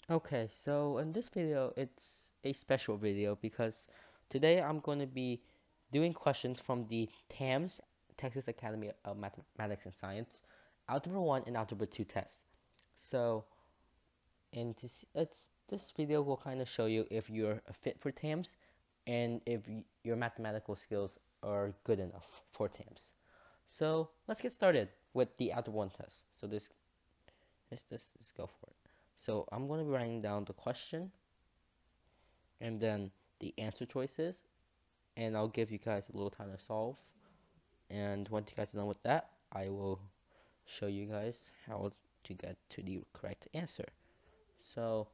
Okay, so in this video, it's a special video because today I'm going to be doing questions from the TAMS, Texas Academy of Mathematics and Science, Algebra 1 and Algebra 2 tests. So, this video will kind of show you if you're a fit for TAMS and if your mathematical skills are good enough for TAMS. So, let's get started with the Algebra 1 test. So, let's go for it. So, I'm going to be writing down the question and then the answer choices, and I'll give you guys a little time to solve. And once you guys are done with that, I will show you guys how to get to the correct answer. So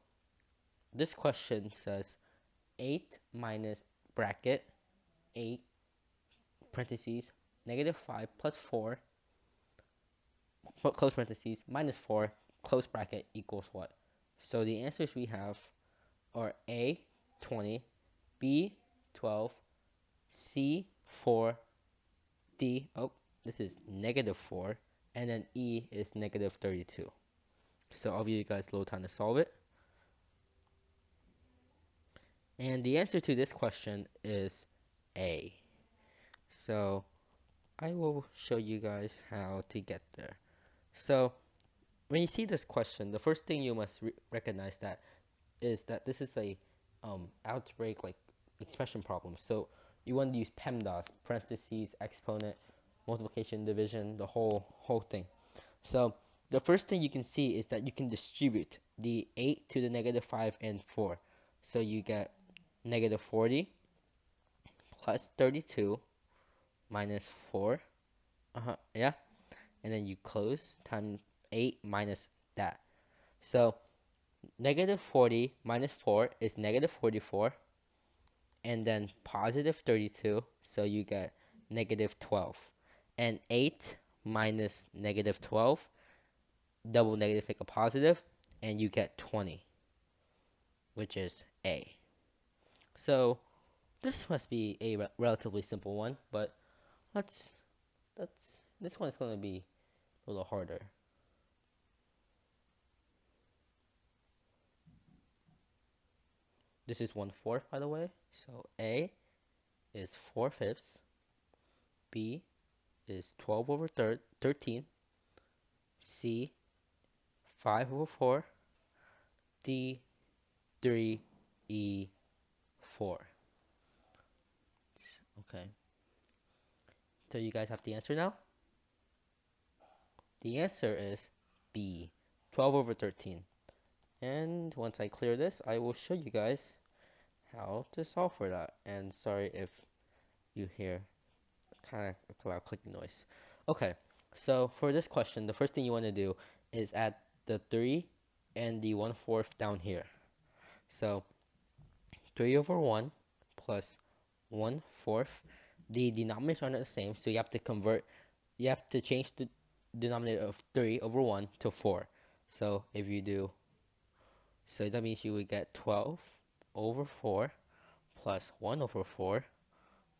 this question says 8 minus bracket 8 parentheses negative 5 plus 4 close parentheses minus 4 close bracket equals what? So the answers we have are A 20, B 12, C 4, D, oh, this is negative 4, and then E is negative 32. So I'll give you guys a little time to solve it. And the answer to this question is A. So I will show you guys how to get there. So when you see this question, the first thing you must recognize that is that this is a algebraic like expression problem. So you want to use PEMDAS, parentheses, exponent, multiplication, division, the whole thing. So the first thing you can see is that you can distribute the 8 to the negative 5 and 4. So you get negative 40 plus 32 minus 4. Yeah. And then you close times 8 minus that. So negative 40 minus 4 is negative 44. And then positive 32. So you get negative 12. And 8 minus negative 12, double negative make a positive, and you get 20, which is A. So this must be a relatively simple one, but let's this one is going to be a little harder. This is 1/4, by the way. So A is 4/5, B is 12 over 13, C 5 over 4, D 3, E 4. Okay, so you guys have the answer now? The answer is B, 12 over 13. And once I clear this, I will show you guys how to solve for that. And sorry if you hear kind of a loud clicking noise. Okay, so for this question, the first thing you want to do is add the 3 and the 1/4 down here. So 3 over 1 plus 1/4. The denominators are not the same, so you have to change the denominator of 3 over 1 to 4. So if you do, so that means you would get 12 over 4 plus 1 over 4,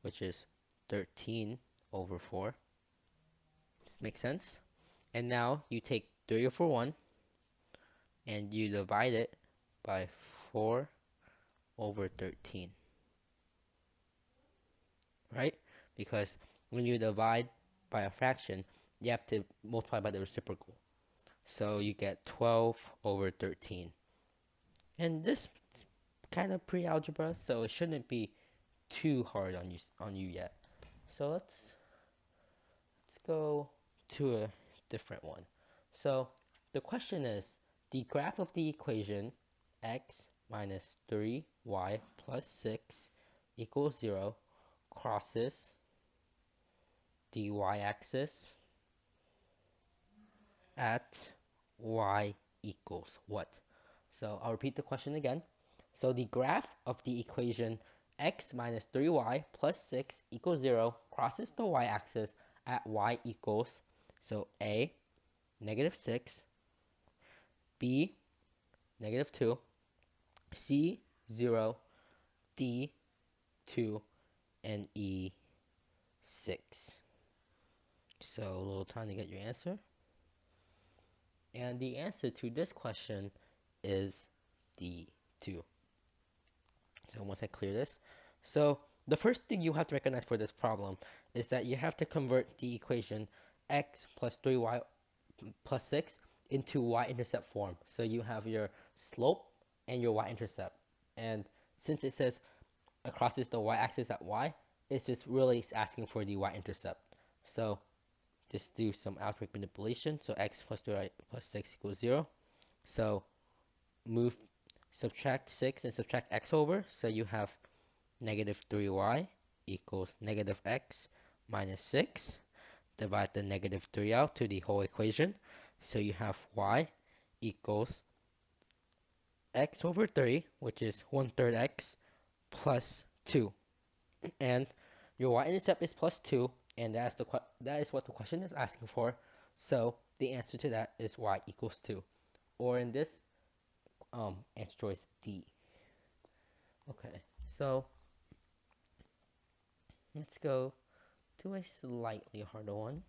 which is 13 over 4. Does this make sense? And now you take 3 over 1 and you divide it by 4 over 13, right? Because when you divide by a fraction, you have to multiply by the reciprocal. So you get 12 over 13. And this is kind of pre-algebra, so it shouldn't be too hard on you yet. So let's go to a different one. So the question is, the graph of the equation x minus 3y plus 6 equals 0 crosses the y-axis at y equals what? So I'll repeat the question again. So the graph of the equation x minus 3y plus 6 equals 0 crosses the y-axis at y equals, so A, negative 6, B, negative 2, C, 0, D, 2, and E, 6. So a little time to get your answer. And the answer to this question is D2. So once I clear this, so the first thing you have to recognize for this problem is that you have to convert the equation x plus 3y plus 6 into y-intercept form. So you have your slope and your y-intercept. And since it says it crosses the y-axis at y, it's just really asking for the y-intercept. So just do some algebraic manipulation. So x plus 3y plus 6 equals 0. So move, subtract 6 and subtract x over. So you have negative 3y equals negative x minus 6. Divide the negative 3 out to the whole equation. So you have y equals x over 3, which is 1/3 x, plus 2. And your y-intercept is plus 2, and that is what the question is asking for. So the answer to that is y equals 2. Or in this answer choice, D. Okay, so let's go to a slightly harder one.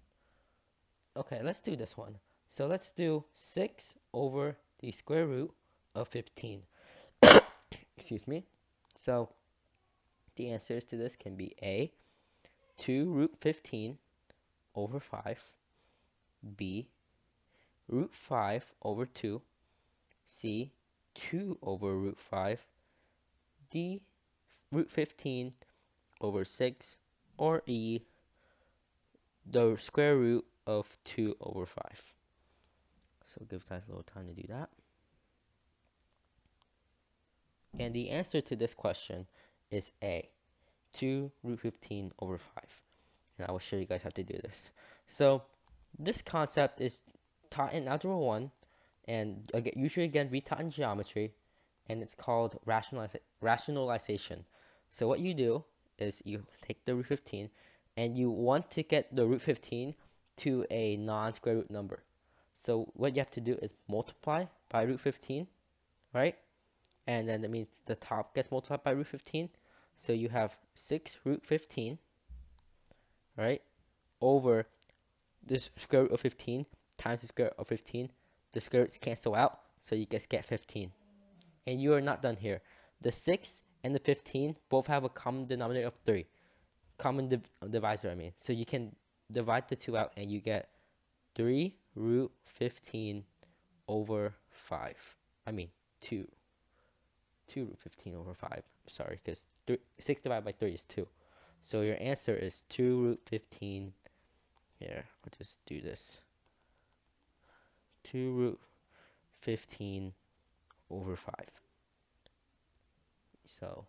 Okay, let's do this one. So let's do 6 over the square root of 15. Excuse me. So the answers to this can be A, 2 root 15 over 5, B, root 5 over 2, C, 2 over root 5, D, root 15 over 6, or E, the square root of 2 over 5. So give guys a little time to do that. And the answer to this question is A, 2 root 15 over 5. And I will show you guys how to do this. So this concept is taught in Algebra 1 and usually again retaught in geometry, and it's called rationalization. So what you do is you take the root 15 and you want to get the root 15 to a non-square root number. So what you have to do is multiply by root 15, right? And then that means the top gets multiplied by root 15. So you have 6 root 15, right, over the square root of 15 times the square root of 15. The square roots cancel out, so you just get 15. And you are not done here. The 6 and the 15 both have a common denominator of 3. Common divisor, I mean. So you can divide the two out and you get 3 root 15 over 5. I mean 2. 2 root 15 over 5. Sorry, because 6 divided by 3 is 2. So your answer is 2 root 15. Here, I'll just do this. 2 root 15 over 5. So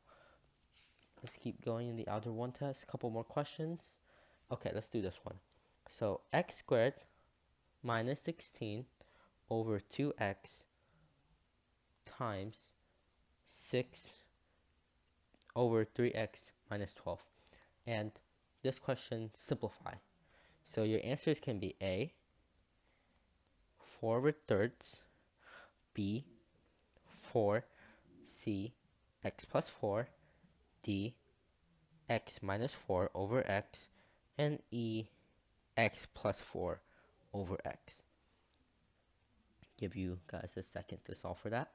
let's keep going in the Algebra 1 test. A couple more questions. Okay, let's do this one. So x squared minus 16 over 2x times 6 over 3x minus 12. And this question, simplify. So your answers can be A, 4 over thirds, B, 4, C, x plus 4, D, x minus 4 over x, and E, x plus 4 over x. Give you guys a second to solve for that.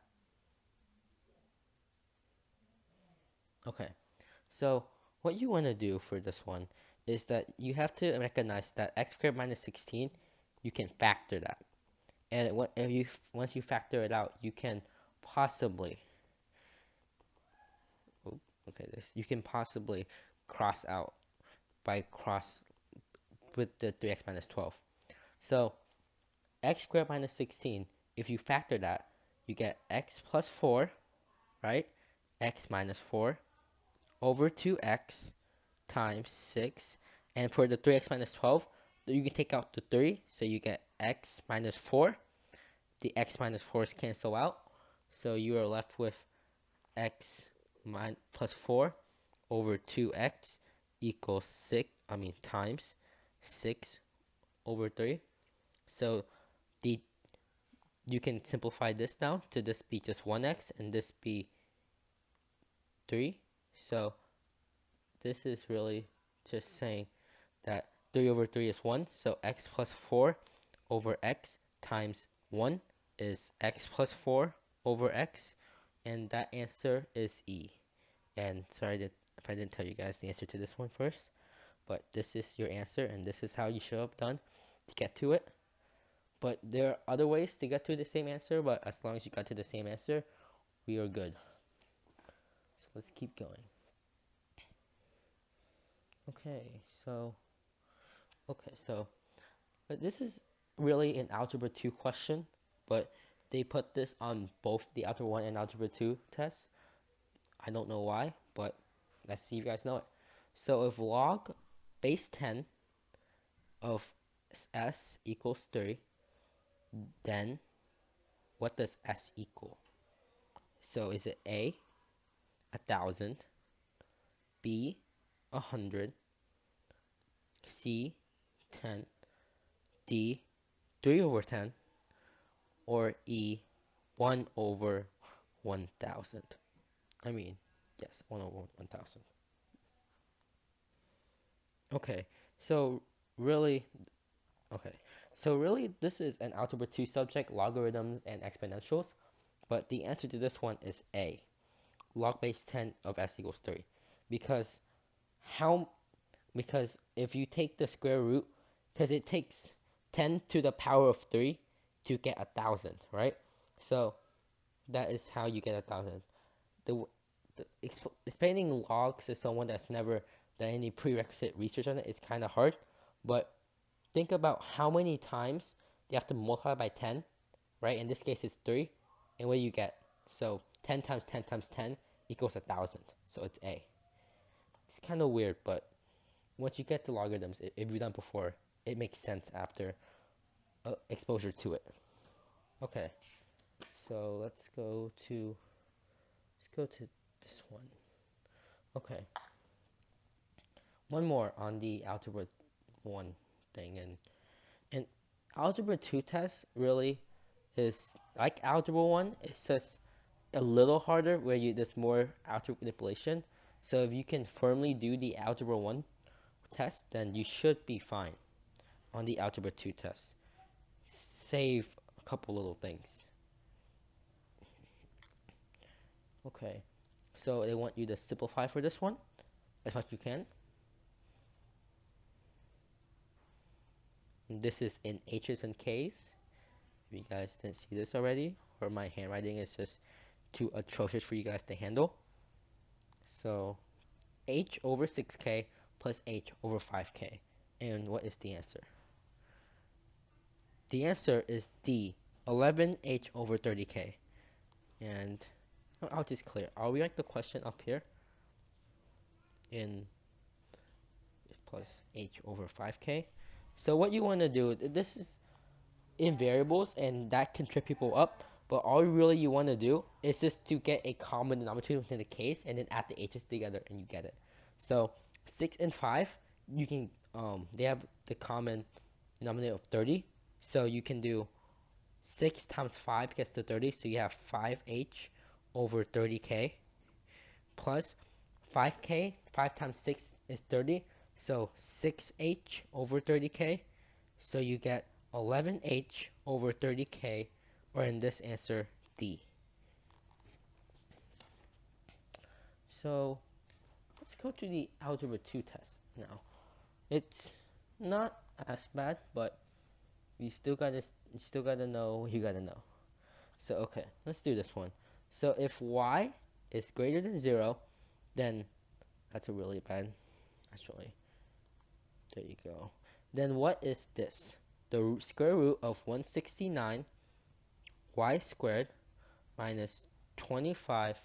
Okay, so what you want to do for this one is that you have to recognize that x squared minus 16, you can factor that. And once you factor it out, you can possibly, you can possibly cross out by cross with the 3x minus 12. So x squared minus 16, if you factor that, you get x plus 4, right? X minus 4 over 2x times 6. And for the 3x minus 12, you can take out the 3, so you get x minus 4. The x minus 4's cancel out, so you are left with x plus 4 over 2x equals times 6 over 3. So you can simplify this down to this be just 1x and this be 3. So this is really just saying that 3 over 3 is 1. So x plus 4 over x times 1 is x plus 4 over x and that answer is E. And sorry that if I didn't tell you guys the answer to this one first, but this is your answer, and this is how you should have done to get to it. But there are other ways to get to the same answer, but as long as you got to the same answer, we are good. So let's keep going. Okay, so but this is really an Algebra 2 question, but they put this on both the Algebra 1 and Algebra 2 tests. I don't know why, but let's see if you guys know it. So if log base 10 of s equals 30, then what does s equal? So is it A, 1,000, B, 100, C, 10, D, 3 over 10, or E, 1 over 1,000? I mean, yes, 1 over 1,000. Okay, so really, okay, so really this is an Algebra 2 subject, logarithms and exponentials, but the answer to this one is A, log base 10 of s equals 30. Because how, because if you take the square root, because it takes 10 to the power of 3 to get 1,000, right? So that is how you get 1,000. The, explaining logs to someone that's never done any prerequisite research on it is kind of hard, but think about how many times you have to multiply by 10, right? In this case, it's 3, and what do you get? So 10 times 10 times 10 equals 1,000, so it's A. It's kind of weird, but once you get to logarithms, if you've done before, it makes sense after exposure to it. Okay, so let's go to this one. Okay, one more on the algebra 1 thing, and algebra 2 test really is like algebra 1. It's just a little harder where there's more algebra manipulation. So if you can firmly do the algebra 1 test, then you should be fine on the algebra 2 test. Save a couple little things. Okay, so they want you to simplify for this one as much as you can. And this is in H's and K's. If you guys didn't see this already, or my handwriting is just too atrocious for you guys to handle. So H over 6K plus H over 5K. And what is the answer? The answer is D, 11H over 30K. And I'll just clear. I'll rewrite the question up here in plus H over 5K. So what you want to do, this is in variables and that can trip people up, but all really you want to do is just to get a common denominator within the case and then add the h's together and you get it. So 6 and 5, you can they have the common denominator of 30, so you can do 6 times 5 gets to 30, so you have 5h over 30k plus 5k, 5 times 6 is 30, so 6h over 30k, so you get 11h over 30k, or in this answer, D. So let's go to the Algebra 2 test now. It's not as bad, but you still gotta know what you gotta know. So okay, let's do this one. So if y is greater than 0, then that's a really bad, actually. There you go. Then what is this? The square root of 169 y squared minus 25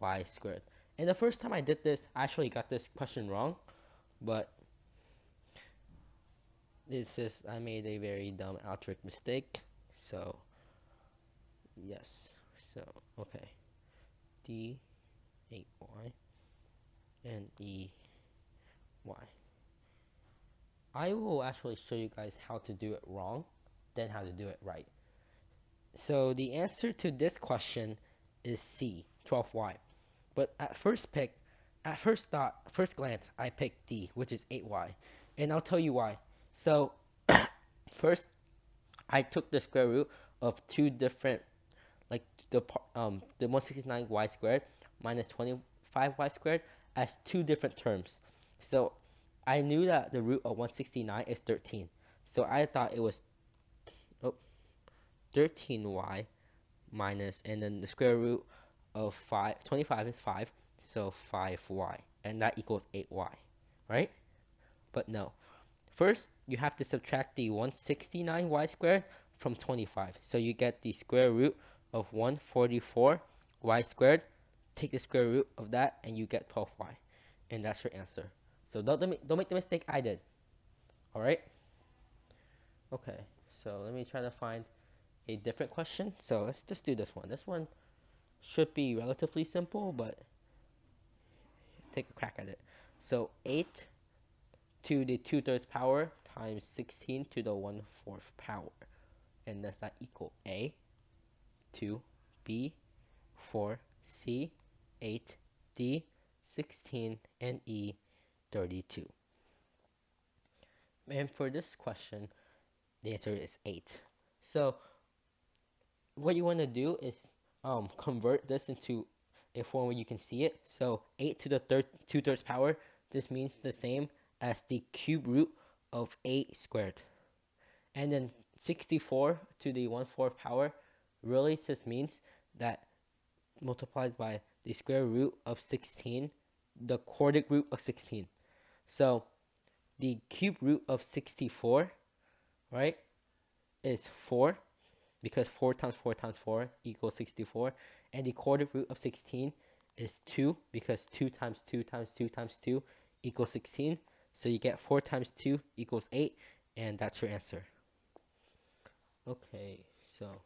y squared. And the first time I did this, I actually got this question wrong, but I made a very dumb algebraic mistake. So, yes. So, okay. D, 8y, and E, y. I will actually show you guys how to do it wrong, then how to do it right. So, the answer to this question is C, 12y. But at first glance, I picked D, which is 8y. And I'll tell you why. So, first, I took the square root of two different like the 169y squared minus 25y squared as two different terms. So I knew that the root of 169 is 13. So I thought it was, oh, 13y minus, and then the square root of 25 is 5, so 5y, and that equals 8y, right? But no. First, you have to subtract the 169y squared from 25. So you get the square root of 144y squared. Take the square root of that, and you get 12y. And that's your answer. So don't make the mistake I did. All right? Okay. So let me try to find a different question. So let's just do this one. This one should be relatively simple, but take a crack at it. So 8 to the 2/3 power times 16 to the 1/4 power. And does that equal A, 2, B, 4, C, 8, D, 16, and E, 32? And for this question, the answer is 8. So what you want to do is convert this into a form where you can see it. So 8 to the 2/3 power, this means the same as the cube root of 8 squared. And then 64 to the 1/4 power really just means that multiplied by the square root of 16, the quadratic root of 16. So the cube root of 64, right, is 4, because 4 times 4 times 4 equals 64. And the quadratic root of 16 is 2, because 2 times 2 times 2 times 2 equals 16. So you get 4 times 2 equals 8, and that's your answer. Okay, so,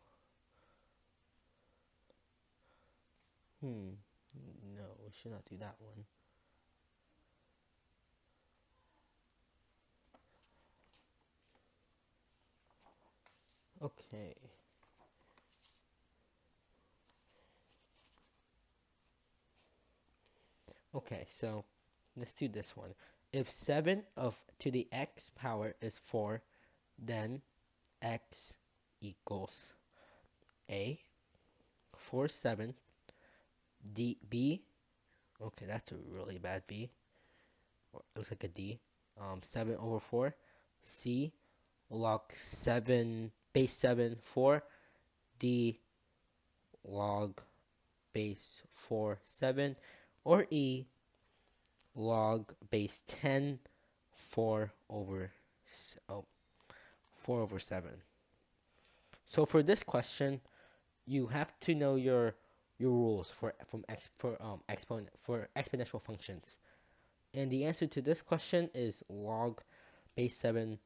no, we should not do that one. Okay. Okay, so let's do this one. If 7 of to the x power is 4, then x equals A, 4 7, D, B, okay, that's a really bad B, or it looks like a D, 7 over 4, C, log 7, base 7, 4, D, log base 4, 7, or E, log base 10, 4 over, oh, 4 over 7. So for this question, you have to know your rules for exponential functions. And the answer to this question is log base 7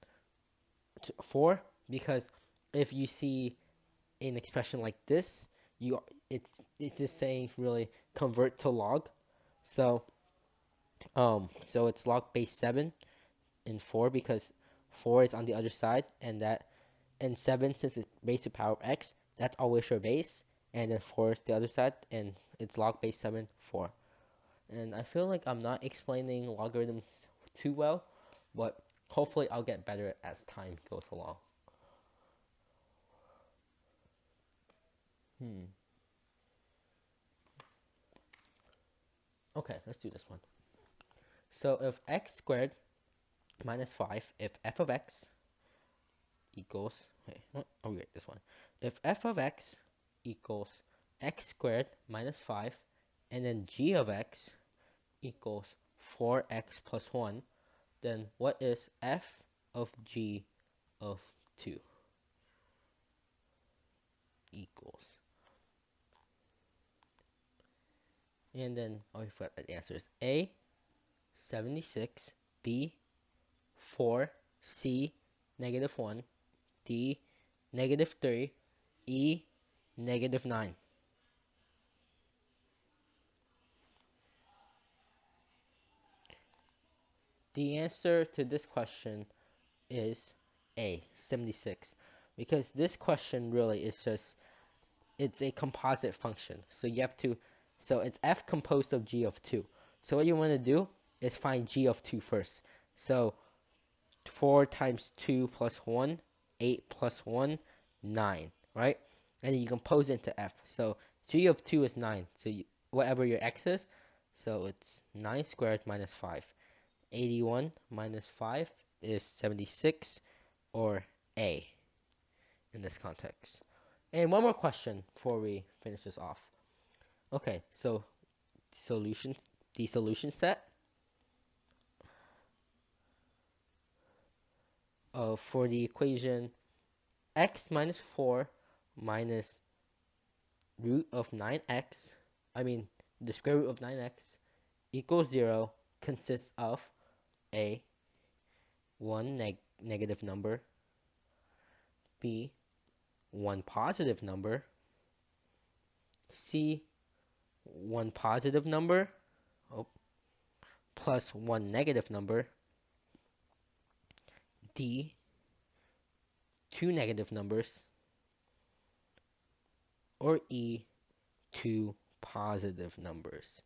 to 4, because if you see an expression like this, you it's just saying really convert to log. So so it's log base 7 in 4, because 4 is on the other side, and 7, since it's raised to power of x, that's always your base, and then 4 is the other side, and it's log base 7, 4. And I feel like I'm not explaining logarithms too well, but hopefully I'll get better as time goes along. Hmm. Okay, let's do this one. So if x squared minus 5, if f of x equals, wait, I'll rewrite this one. If f of x equals x squared minus 5, and then g of x equals 4x plus 1, then what is f of g of 2 equals? And then I'll reflect the answers. A, 76, B, 4, C, negative 1, D, negative 3, E, negative 9. The answer to this question is A, 76, because this question really is just, it's a composite function. So you have to, so it's f composed of g of 2. So what you want to do is find g of 2 first. So 4 times 2 plus 1, 8 plus 1, 9, right? and then you compose it into f. So 3 of 2 is 9. So whatever your x is, so it's 9 squared minus 5. 81 minus 5 is 76, or A in this context. And one more question before we finish this off. Okay, so solutions, the solution set for the equation x minus 4 minus root of 9x, I mean the square root of 9x equals 0 consists of A, one negative number, B, one positive number, C, one positive number, oh, plus one negative number, D, two negative numbers, or E, two positive numbers.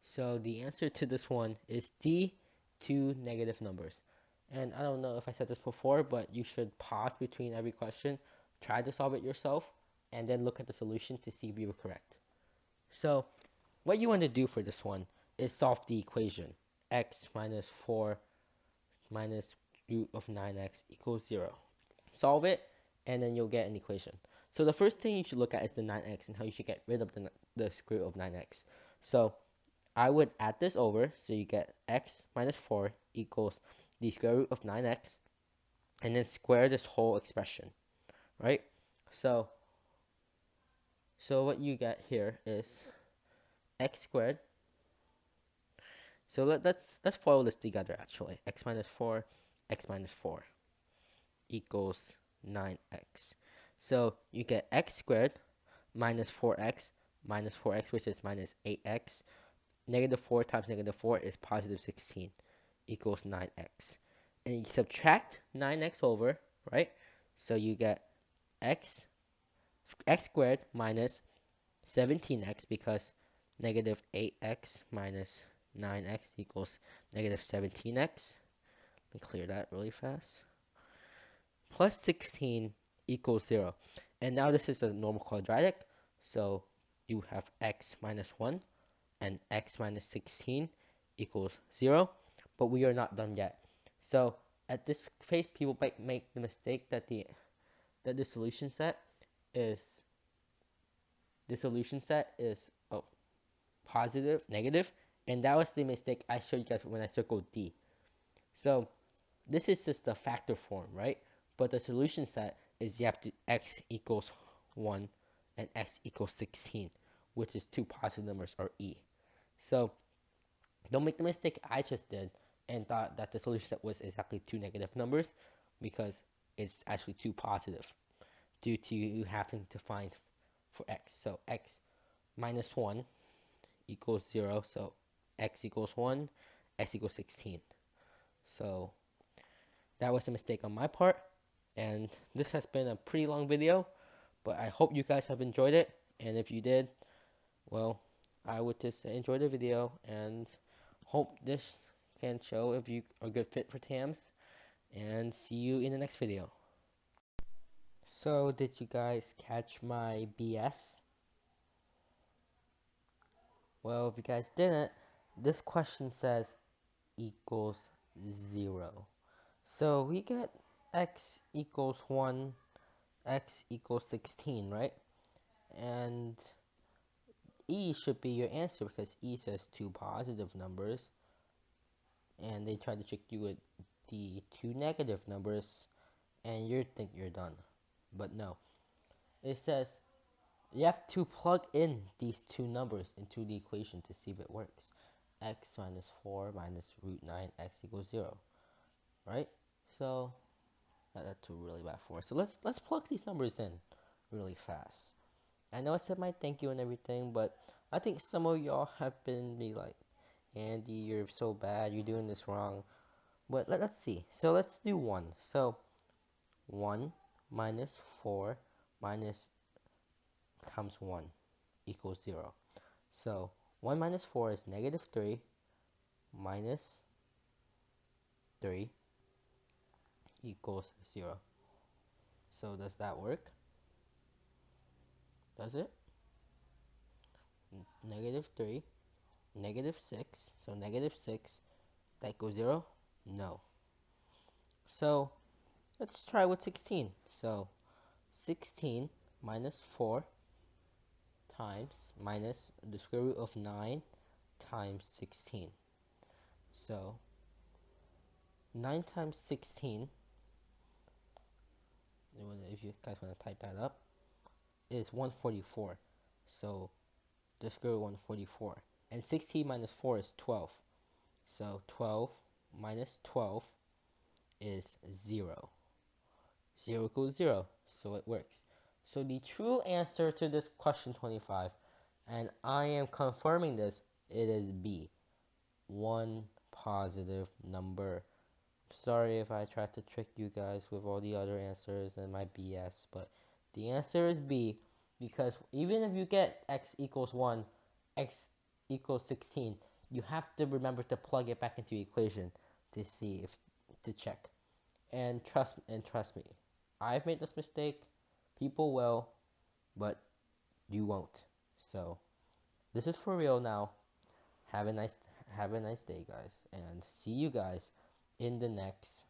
So the answer to this one is D, two negative numbers. And I don't know if I said this before, but you should pause between every question, try to solve it yourself, and then look at the solution to see if you were correct. So what you want to do for this one is solve the equation x minus 4 minus root of 9x equals 0. Solve it, and then you'll get an equation. So the first thing you should look at is the 9x and how you should get rid of the square root of 9x. So I would add this over, so you get x minus 4 equals the square root of 9x, and then square this whole expression, right? So what you get here is x squared. So let's follow this together actually. X minus 4 equals 9x. So you get x squared minus 4x, which is minus 8x. Negative 4 times negative 4 is positive 16, equals 9x. And you subtract 9x over, right? So you get x squared minus 17x, because negative 8x minus 9x equals negative 17x. Let me clear that really fast. Plus 16 equals 0. And now this is a normal quadratic, so you have x minus 1 and x minus 16 equals 0, but we are not done yet. So at this phase, people might make the mistake that the solution set is oh, positive, negative, and that was the mistake I showed you guys when I circled D. So this is just the factor form, right? But the solution set is you have to x equals 1 and x equals 16, which is two positive numbers, or E. So don't make the mistake I just did and thought that the solution set was exactly two negative numbers, because it's actually two positive due to you having to find for x. So x minus 1 equals 0, so x equals 1, x equals 16. So that was a mistake on my part, and this has been a pretty long video, but I hope you guys have enjoyed it, and if you did, well, I would just say enjoy the video, and hope this can show if you are a good fit for TAMS, and see you in the next video. So did you guys catch my BS? Well, if you guys didn't, this question says equals 0. So we get x equals 1, x equals 16, right? And E should be your answer, because E says two positive numbers, and they try to trick you with the two negative numbers, and you think you're done. But no. It says you have to plug in these two numbers into the equation to see if it works. X minus 4 minus root 9x equals 0, right? So that's really bad for us. So let's plug these numbers in really fast. I know I said my thank you and everything, but I think some of y'all have been be like, Andy, you're so bad, you're doing this wrong. But let's see. So let's do 1. So 1 minus 4 minus times 1 equals 0. So 1 minus 4 is negative 3 minus 3 equals 0. So does that work? Does it? -3, -6. So -6, that goes 0? No. So let's try with 16. So 16 minus 4 times minus the square root of 9 times 16. So 9 times 16, if you guys want to type that up, is 144. So the square root of 144. And 16 minus 4 is 12. So 12 minus 12 is 0. 0 equals 0, so it works. So the true answer to this question 25, and I am confirming this, it is B, one positive number. Sorry if I tried to trick you guys with all the other answers and my BS, but the answer is B, because even if you get x equals 1, x equals 16, you have to remember to plug it back into the equation to see if to check. And trust me, I've made this mistake. People will, but you won't. So this is for real now. Have a nice have a nice day, guys, and see you guys in the next